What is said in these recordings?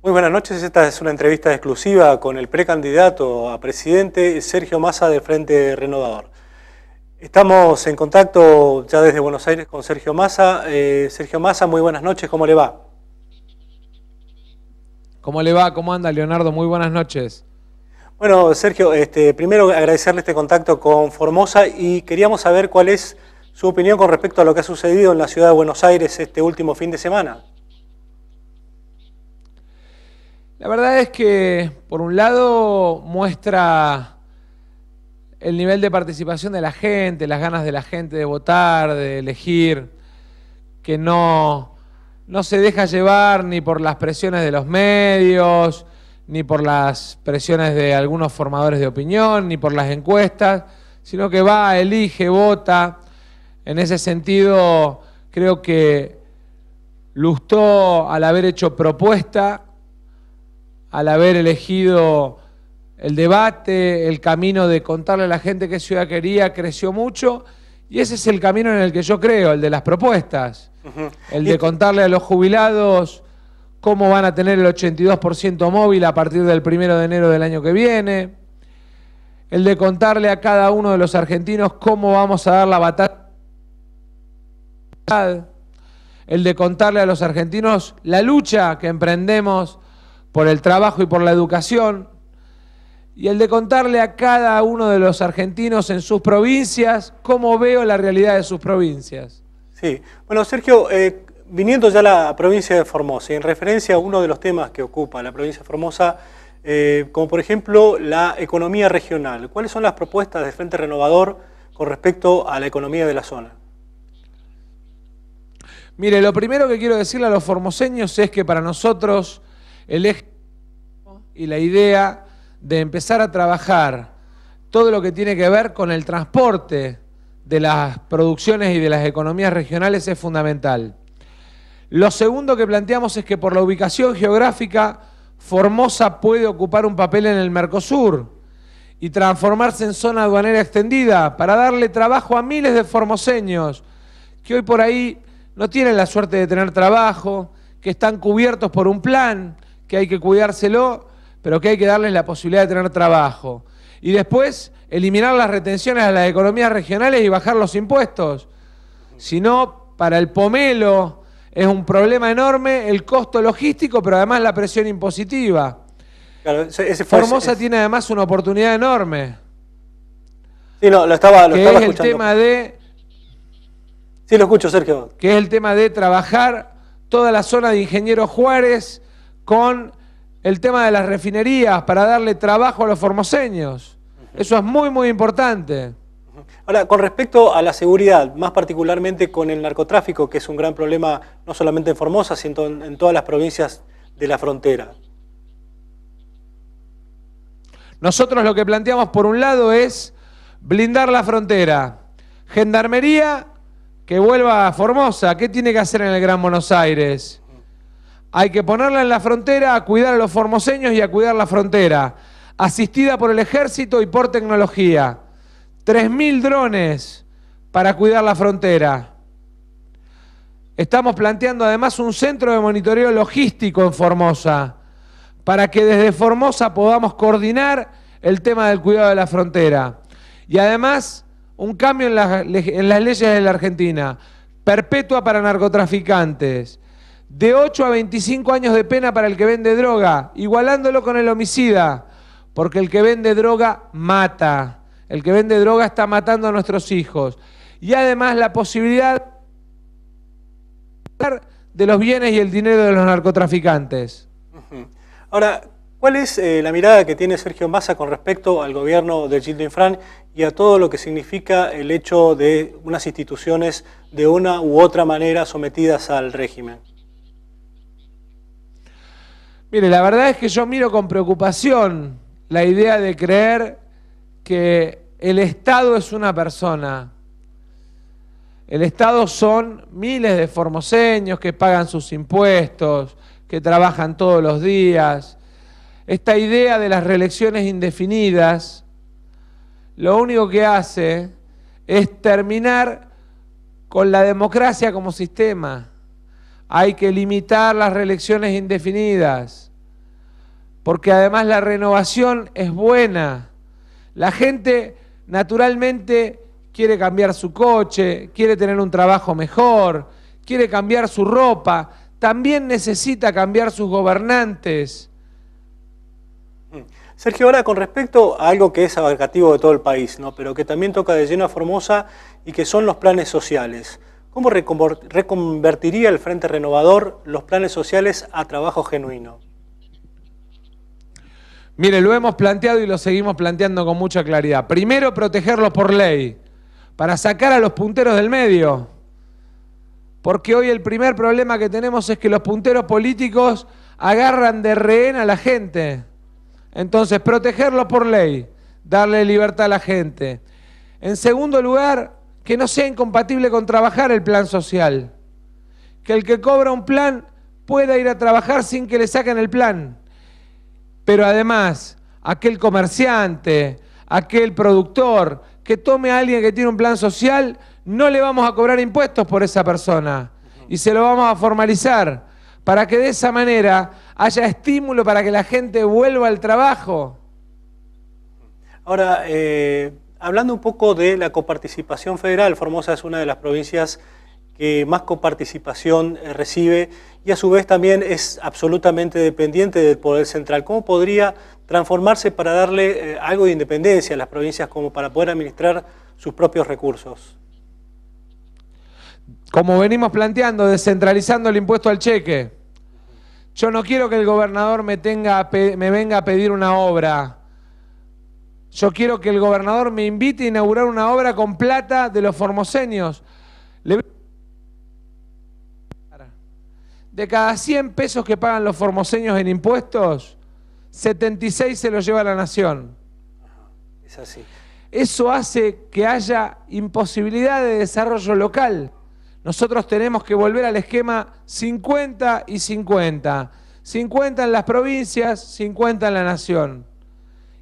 Muy buenas noches, esta es una entrevista exclusiva con el precandidato a presidente Sergio Massa del Frente Renovador. Estamos en contacto ya desde Buenos Aires con Sergio Massa. Sergio Massa, muy buenas noches, ¿cómo le va? ¿Cómo le va? ¿Cómo anda, Leonardo? Muy buenas noches. Bueno, Sergio, primero agradecerle este contacto con Formosa y queríamos saber cuál es su opinión con respecto a lo que ha sucedido en la ciudad de Buenos Aires este último fin de semana. La verdad es que, por un lado, muestra el nivel de participación de la gente, las ganas de la gente de votar, de elegir, que no se deja llevar ni por las presiones de los medios, ni por las presiones de algunos formadores de opinión, ni por las encuestas, sino que va, elige, vota. En ese sentido, creo que lustró al haber hecho propuesta, al haber elegido el debate, el camino de contarle a la gente qué ciudad quería, creció mucho, y ese es el camino en el que yo creo, el de las propuestas, el de contarle a los jubilados cómo van a tener el 82% móvil a partir del 1 de enero del año que viene, el de contarle a cada uno de los argentinos cómo vamos a dar la batalla, el de contarle a los argentinos la lucha que emprendemos por el trabajo y por la educación, y el de contarle a cada uno de los argentinos en sus provincias cómo veo la realidad de sus provincias. Sí, bueno, Sergio, viniendo ya a la provincia de Formosa, y en referencia a uno de los temas que ocupa la provincia de Formosa, como por ejemplo la economía regional, ¿cuáles son las propuestas del Frente Renovador con respecto a la economía de la zona? Mire, lo primero que quiero decirle a los formoseños es que para nosotros el eje y la idea de empezar a trabajar todo lo que tiene que ver con el transporte de las producciones y de las economías regionales es fundamental. Lo segundo que planteamos es que por la ubicación geográfica, Formosa puede ocupar un papel en el Mercosur y transformarse en zona aduanera extendida para darle trabajo a miles de formoseños que hoy por ahí no tienen la suerte de tener trabajo, que están cubiertos por un plan, que hay que cuidárselo, pero que hay que darles la posibilidad de tener trabajo. Y después, eliminar las retenciones a las economías regionales y bajar los impuestos. Si no, para el pomelo es un problema enorme el costo logístico, pero además la presión impositiva. Claro, Formosa tiene además una oportunidad enorme. Sí, lo estaba escuchando. El tema de... Sí, lo escucho, Sergio. Que es el tema de trabajar toda la zona de Ingeniero Juárez con el tema de las refinerías para darle trabajo a los formoseños. Eso es muy, muy importante. Ahora, con respecto a la seguridad, más particularmente con el narcotráfico, que es un gran problema no solamente en Formosa, sino en todas las provincias de la frontera. Nosotros lo que planteamos por un lado es blindar la frontera. Gendarmería que vuelva a Formosa. ¿Qué tiene que hacer en el Gran Buenos Aires? Hay que ponerla en la frontera, a cuidar a los formoseños y a cuidar la frontera. Asistida por el ejército y por tecnología. 3.000 drones para cuidar la frontera. Estamos planteando además un centro de monitoreo logístico en Formosa, para que desde Formosa podamos coordinar el tema del cuidado de la frontera. Y además, un cambio en las leyes de la Argentina, perpetua para narcotraficantes, de 8 a 25 años de pena para el que vende droga, igualándolo con el homicida, porque el que vende droga mata, el que vende droga está matando a nuestros hijos. Y además la posibilidad de los bienes y el dinero de los narcotraficantes. Ahora, ¿cuál es la mirada que tiene Sergio Massa con respecto al gobierno de Gildo Infran y a todo lo que significa el hecho de unas instituciones de una u otra manera sometidas al régimen? Mire, la verdad es que yo miro con preocupación la idea de creer que el Estado es una persona. El Estado son miles de formoseños que pagan sus impuestos, que trabajan todos los días. Esta idea de las reelecciones indefinidas, lo único que hace es terminar con la democracia como sistema. Hay que limitar las reelecciones indefinidas. porque además la renovación es buena. La gente naturalmente quiere cambiar su coche, quiere tener un trabajo mejor, quiere cambiar su ropa, también necesita cambiar sus gobernantes. Sergio, ahora con respecto a algo que es abarcativo de todo el país, ¿no?, pero que también toca de lleno a Formosa y que son los planes sociales. ¿Cómo reconvertiría el Frente Renovador los planes sociales a trabajo genuino? Mire, lo hemos planteado y lo seguimos planteando con mucha claridad. Primero, protegerlos por ley, para sacar a los punteros del medio. Porque hoy el primer problema que tenemos es que los punteros políticos agarran de rehén a la gente. Entonces, protegerlos por ley, darle libertad a la gente. En segundo lugar, que no sea incompatible con trabajar el plan social. Que el que cobra un plan pueda ir a trabajar sin que le saquen el plan. Pero además, aquel comerciante, aquel productor que tome a alguien que tiene un plan social, no le vamos a cobrar impuestos por esa persona y se lo vamos a formalizar para que de esa manera haya estímulo para que la gente vuelva al trabajo. Ahora, hablando un poco de la coparticipación federal, Formosa es una de las provincias que más coparticipación recibe y a su vez también es absolutamente dependiente del poder central. ¿Cómo podría transformarse para darle algo de independencia a las provincias como para poder administrar sus propios recursos? Como venimos planteando, descentralizando el impuesto al cheque. Yo no quiero que el gobernador me venga a pedir una obra. Yo quiero que el gobernador me invite a inaugurar una obra con plata de los formoseños. De cada 100 pesos que pagan los formoseños en impuestos, 76 se los lleva la nación. Es así. Eso hace que haya imposibilidad de desarrollo local. Nosotros tenemos que volver al esquema 50 y 50. 50 en las provincias, 50 en la nación.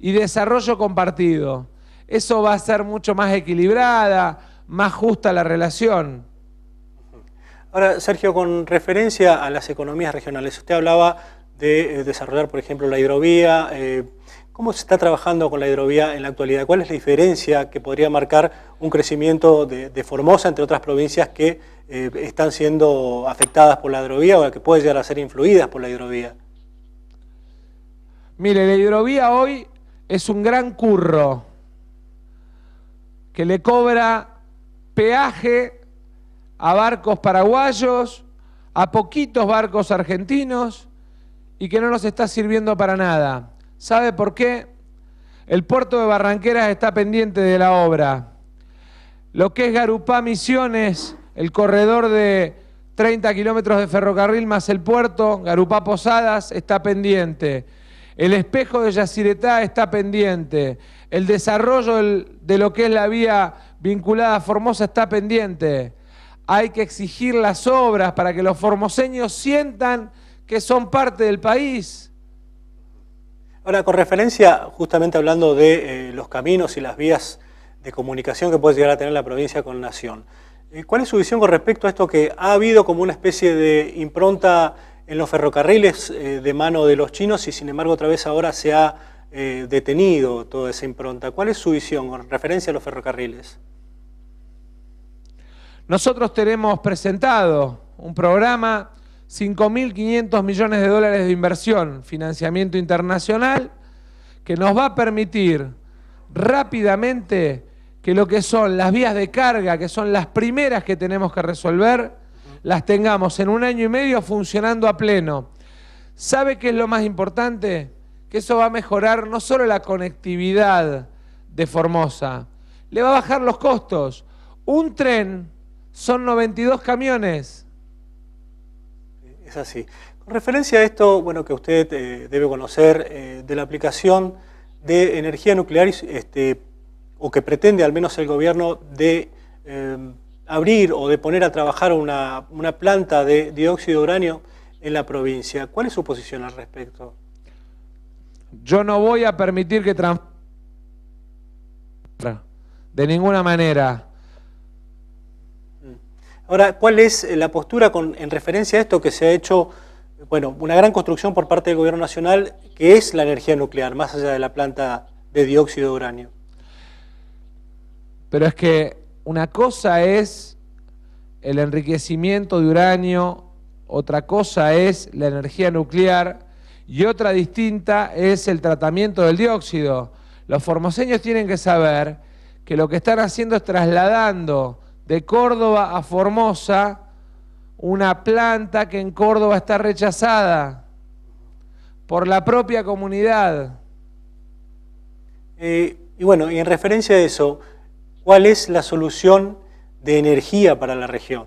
Y desarrollo compartido. Eso va a ser mucho más equilibrada, más justa la relación. Ahora, Sergio, con referencia a las economías regionales, usted hablaba de desarrollar, por ejemplo, la hidrovía. ¿Cómo se está trabajando con la hidrovía en la actualidad? ¿Cuál es la diferencia que podría marcar un crecimiento de Formosa entre otras provincias que están siendo afectadas por la hidrovía o que pueden llegar a ser influidas por la hidrovía? Mire, la hidrovía hoy es un gran curro que le cobra peaje a barcos paraguayos, a poquitos barcos argentinos y que no nos está sirviendo para nada. ¿Sabe por qué? El puerto de Barranqueras está pendiente de la obra. Lo que es Garupá Misiones, el corredor de 30 kilómetros de ferrocarril más el puerto, Garupá Posadas, está pendiente. El espejo de Yacyretá está pendiente. El desarrollo de lo que es la vía vinculada a Formosa está pendiente. Hay que exigir las obras para que los formoseños sientan que son parte del país. Ahora, con referencia, justamente hablando de los caminos y las vías de comunicación que puede llegar a tener la provincia con Nación, ¿cuál es su visión con respecto a esto que ha habido como una especie de impronta en los ferrocarriles de mano de los chinos y sin embargo otra vez ahora se ha detenido toda esa impronta? ¿Cuál es su visión con referencia a los ferrocarriles? Nosotros tenemos presentado un programa, 5.500 millones de dólares de inversión, financiamiento internacional, que nos va a permitir rápidamente que lo que son las vías de carga, que son las primeras que tenemos que resolver, las tengamos en 1 año y medio funcionando a pleno. ¿Sabe qué es lo más importante? Que eso va a mejorar no solo la conectividad de Formosa, le va a bajar los costos. Un tren son 92 camiones. Es así. Con referencia a esto, bueno, que usted debe conocer de la aplicación de energía nuclear o que pretende al menos el gobierno de abrir o de poner a trabajar una planta de dióxido de uranio en la provincia. ¿Cuál es su posición al respecto? Yo no voy a permitir que de ninguna manera. Ahora, ¿cuál es la postura en referencia a esto que se ha hecho bueno, una gran construcción por parte del gobierno nacional, que es la energía nuclear, más allá de la planta de dióxido de uranio. Pero es que una cosa es el enriquecimiento de uranio, otra cosa es la energía nuclear y otra distinta es el tratamiento del dióxido. Los formoseños tienen que saber que lo que están haciendo es trasladando de Córdoba a Formosa una planta que en Córdoba está rechazada por la propia comunidad. Y bueno, y en referencia a eso, ¿cuál es la solución de energía para la región?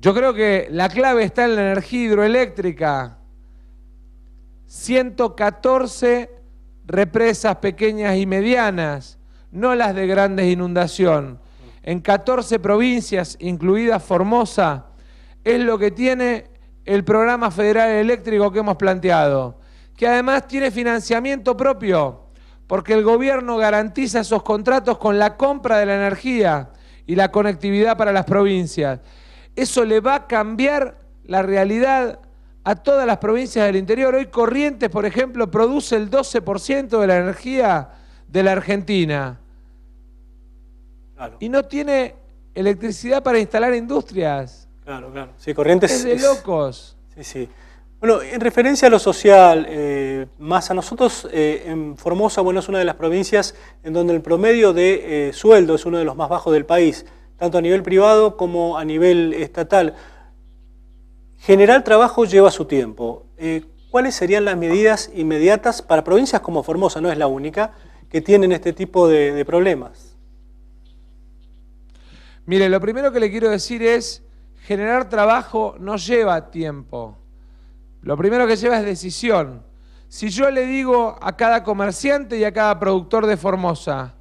Yo creo que la clave está en la energía hidroeléctrica. 114 represas pequeñas y medianas, no las de grandes inundación. En 14 provincias, incluida Formosa, es lo que tiene el programa federal eléctrico que hemos planteado, que además tiene financiamiento propio, porque el gobierno garantiza esos contratos con la compra de la energía y la conectividad para las provincias. Eso le va a cambiar la realidad a todas las provincias del interior. Hoy Corrientes, por ejemplo, produce el 12% de la energía de la Argentina. Claro. Y no tiene electricidad para instalar industrias. Claro, claro. Sí, Corrientes Es de locos. Sí, sí. Bueno, en referencia a lo social, más a nosotros en Formosa, bueno, es una de las provincias en donde el promedio de sueldo es uno de los más bajos del país, tanto a nivel privado como a nivel estatal. Generar trabajo lleva su tiempo. ¿Cuáles serían las medidas inmediatas para provincias como Formosa, no es la única, que tienen este tipo de problemas? Mire, lo primero que le quiero decir es, generar trabajo no lleva tiempo. Lo primero que lleva es decisión. Si yo le digo a cada comerciante y a cada productor de Formosa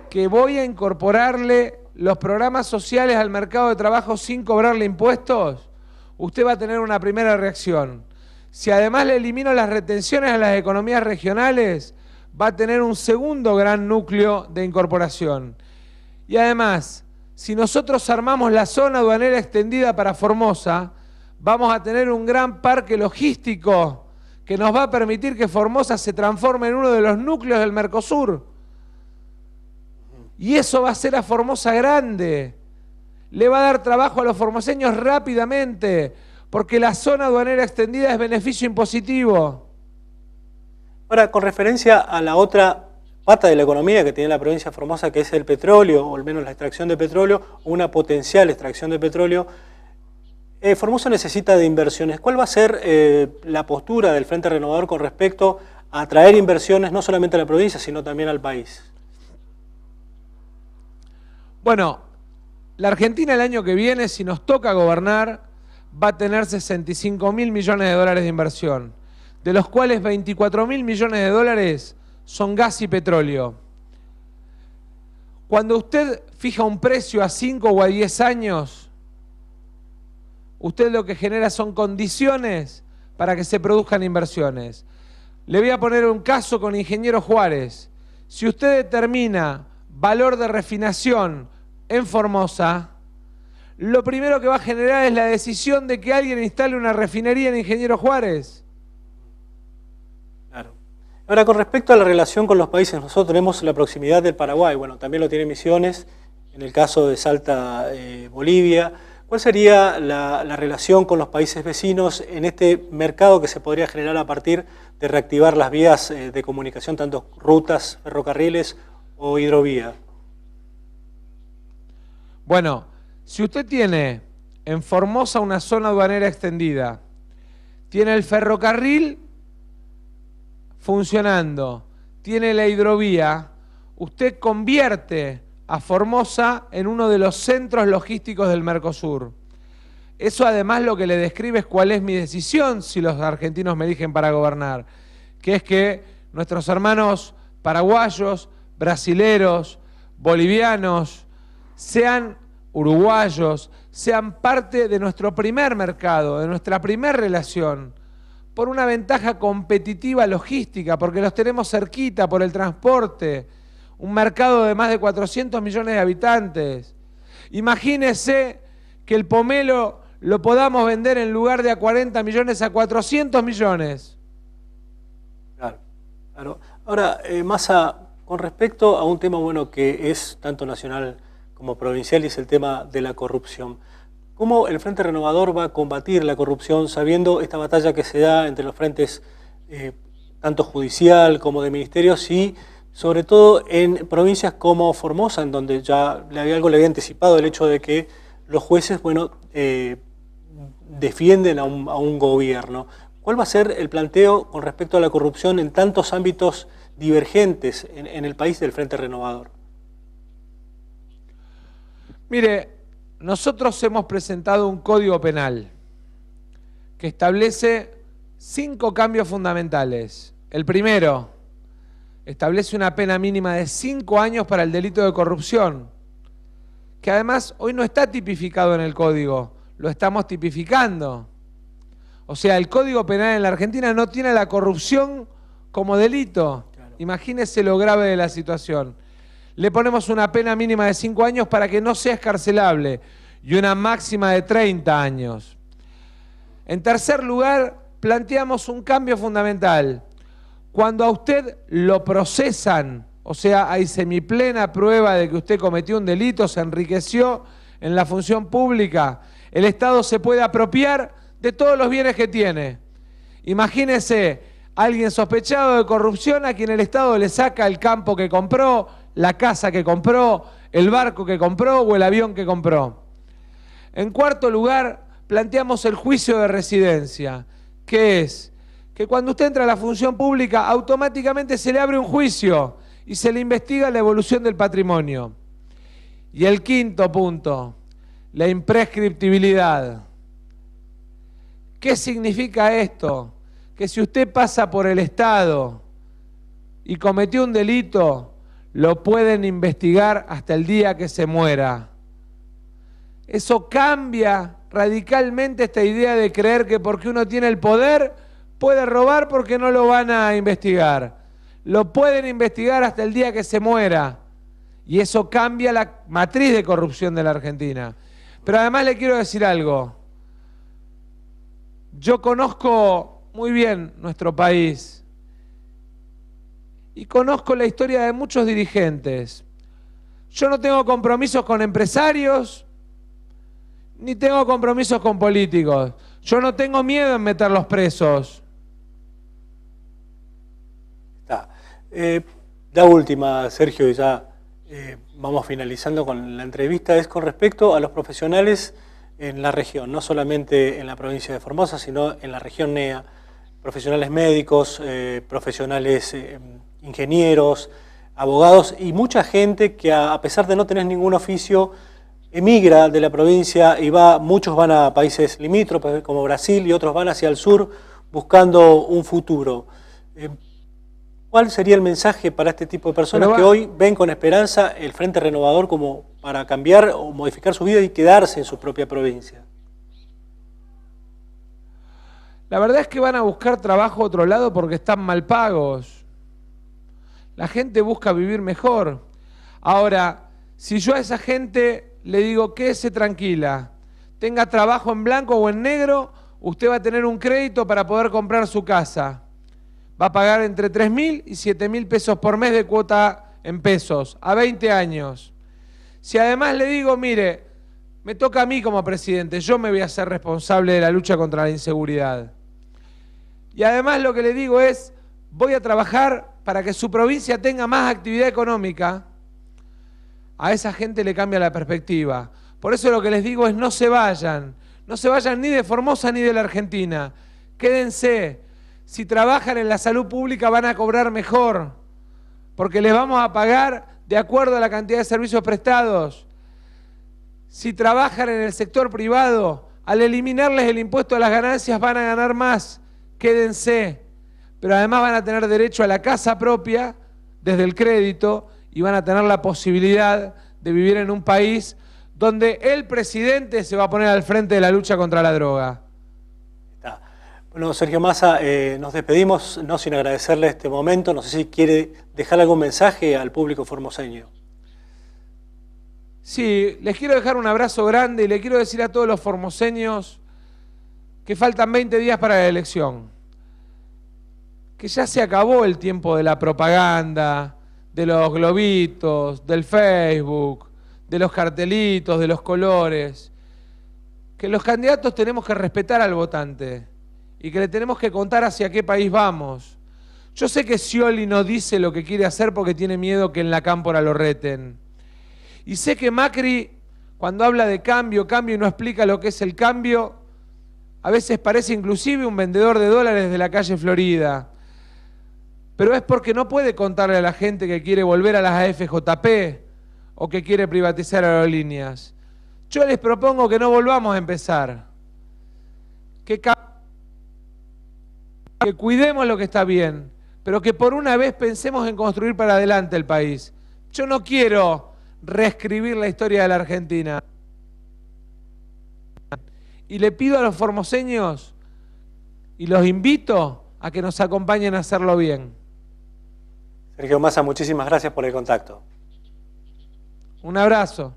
que voy a incorporarle los programas sociales al mercado de trabajo sin cobrarle impuestos, usted va a tener una primera reacción. Si además le elimino las retenciones a las economías regionales, va a tener un segundo gran núcleo de incorporación. Y además, si nosotros armamos la zona aduanera extendida para Formosa, vamos a tener un gran parque logístico que nos va a permitir que Formosa se transforme en uno de los núcleos del Mercosur. Y eso va a hacer a Formosa grande. Le va a dar trabajo a los formoseños rápidamente, porque la zona aduanera extendida es beneficio impositivo. Ahora, con referencia a la otra pata de la economía que tiene la provincia de Formosa, que es el petróleo, o al menos la extracción de petróleo, o una potencial extracción de petróleo, Formosa necesita de inversiones. ¿Cuál va a ser la postura del Frente Renovador con respecto a atraer inversiones no solamente a la provincia, sino también al país? Bueno, la Argentina el año que viene, si nos toca gobernar, va a tener 65.000 millones de dólares de inversión, de los cuales 24.000 millones de dólares son gas y petróleo. Cuando usted fija un precio a 5 o a 10 años, usted lo que genera son condiciones para que se produzcan inversiones. Le voy a poner un caso con Ingeniero Juárez. Si usted determina valor de refinación en Formosa, lo primero que va a generar es la decisión de que alguien instale una refinería en Ingeniero Juárez. Claro. Ahora, con respecto a la relación con los países, nosotros tenemos la proximidad del Paraguay, bueno, también lo tiene Misiones, en el caso de Salta, Bolivia. ¿Cuál sería la relación con los países vecinos en este mercado que se podría generar a partir de reactivar las vías de comunicación, tanto rutas, ferrocarriles o hidrovía? Bueno, si usted tiene en Formosa una zona aduanera extendida, tiene el ferrocarril funcionando, tiene la hidrovía, usted convierte a Formosa en uno de los centros logísticos del Mercosur. Eso además lo que le describe es cuál es mi decisión si los argentinos me eligen para gobernar, que es que nuestros hermanos paraguayos, brasileros, bolivianos, sean uruguayos, sean parte de nuestro primer mercado, de nuestra primera relación, por una ventaja competitiva logística, porque los tenemos cerquita por el transporte, un mercado de más de 400 millones de habitantes. Imagínese que el pomelo lo podamos vender en lugar de a 40 millones a 400 millones. Claro, claro. Ahora, Massa, con respecto a un tema bueno que es tanto nacional como provincial, y es el tema de la corrupción. ¿Cómo el Frente Renovador va a combatir la corrupción sabiendo esta batalla que se da entre los frentes tanto judicial como de ministerios y sobre todo en provincias como Formosa, en donde ya le había anticipado el hecho de que los jueces, bueno, defienden a un gobierno? ¿Cuál va a ser el planteo con respecto a la corrupción en tantos ámbitos divergentes en el país del Frente Renovador? Mire, nosotros hemos presentado un código penal que establece 5 cambios fundamentales. El primero, establece una pena mínima de 5 años para el delito de corrupción, que además hoy no está tipificado en el código, lo estamos tipificando. O sea, el Código Penal en la Argentina no tiene la corrupción como delito. Claro. Imagínese lo grave de la situación. Le ponemos una pena mínima de 5 años para que no sea excarcelable y una máxima de 30 años. En tercer lugar, planteamos un cambio fundamental. Cuando a usted lo procesan, o sea, hay semiplena prueba de que usted cometió un delito, se enriqueció en la función pública, el Estado se puede apropiar de todos los bienes que tiene. Imagínese alguien sospechado de corrupción a quien el Estado le saca el campo que compró, la casa que compró, el barco que compró o el avión que compró. En cuarto lugar, planteamos el juicio de residencia, que es que cuando usted entra a la función pública automáticamente se le abre un juicio y se le investiga la evolución del patrimonio. Y el quinto punto, la imprescriptibilidad. ¿Qué significa esto? Que si usted pasa por el Estado y cometió un delito, lo pueden investigar hasta el día que se muera. Eso cambia radicalmente esta idea de creer que porque uno tiene el poder puede robar porque no lo van a investigar. Lo pueden investigar hasta el día que se muera. Y eso cambia la matriz de corrupción de la Argentina. Pero además le quiero decir algo. Yo conozco muy bien nuestro país y conozco la historia de muchos dirigentes. Yo no tengo compromisos con empresarios ni tengo compromisos con políticos. Yo no tengo miedo en meterlos presos. La última, Sergio, y ya vamos finalizando con la entrevista, es con respecto a los profesionales en la región, no solamente en la provincia de Formosa, sino en la región NEA, profesionales médicos, profesionales ingenieros, abogados y mucha gente que a pesar de no tener ningún oficio, emigra de la provincia y muchos van a países limítrofes como Brasil y otros van hacia el sur buscando un futuro. ¿Cuál sería el mensaje para este tipo de personas que hoy ven con esperanza el Frente Renovador como para cambiar o modificar su vida y quedarse en su propia provincia? La verdad es que van a buscar trabajo a otro lado porque están mal pagos. La gente busca vivir mejor. Ahora, si yo a esa gente le digo quédese tranquila, tenga trabajo en blanco o en negro, usted va a tener un crédito para poder comprar su casa. Va a pagar entre 3.000 y 7.000 pesos por mes de cuota en pesos, a 20 años. Si además le digo, mire, me toca a mí como presidente, yo me voy a hacer responsable de la lucha contra la inseguridad. Y además lo que le digo es, voy a trabajar para que su provincia tenga más actividad económica, a esa gente le cambia la perspectiva. Por eso lo que les digo es no se vayan ni de Formosa ni de la Argentina, quédense. Si trabajan en la salud pública van a cobrar mejor, porque les vamos a pagar de acuerdo a la cantidad de servicios prestados. Si trabajan en el sector privado, al eliminarles el impuesto a las ganancias van a ganar más, quédense. Pero además van a tener derecho a la casa propia desde el crédito y van a tener la posibilidad de vivir en un país donde el presidente se va a poner al frente de la lucha contra la droga. Bueno, Sergio Massa, nos despedimos, no sin agradecerle este momento. No sé si quiere dejar algún mensaje al público formoseño. Sí, les quiero dejar un abrazo grande y le quiero decir a todos los formoseños que faltan 20 días para la elección, que ya se acabó el tiempo de la propaganda, de los globitos, del Facebook, de los cartelitos, de los colores, que los candidatos tenemos que respetar al votante y que le tenemos que contar hacia qué país vamos. Yo sé que Scioli no dice lo que quiere hacer porque tiene miedo que en la cámpora lo reten. Y sé que Macri, cuando habla de cambio y no explica lo que es el cambio, a veces parece inclusive un vendedor de dólares de la calle Florida. Pero es porque no puede contarle a la gente que quiere volver a las AFJP o que quiere privatizar aerolíneas. Yo les propongo que no volvamos a empezar. Que cuidemos lo que está bien, pero que por una vez pensemos en construir para adelante el país. Yo no quiero reescribir la historia de la Argentina. Y le pido a los formoseños y los invito a que nos acompañen a hacerlo bien. Sergio Massa, muchísimas gracias por el contacto. Un abrazo.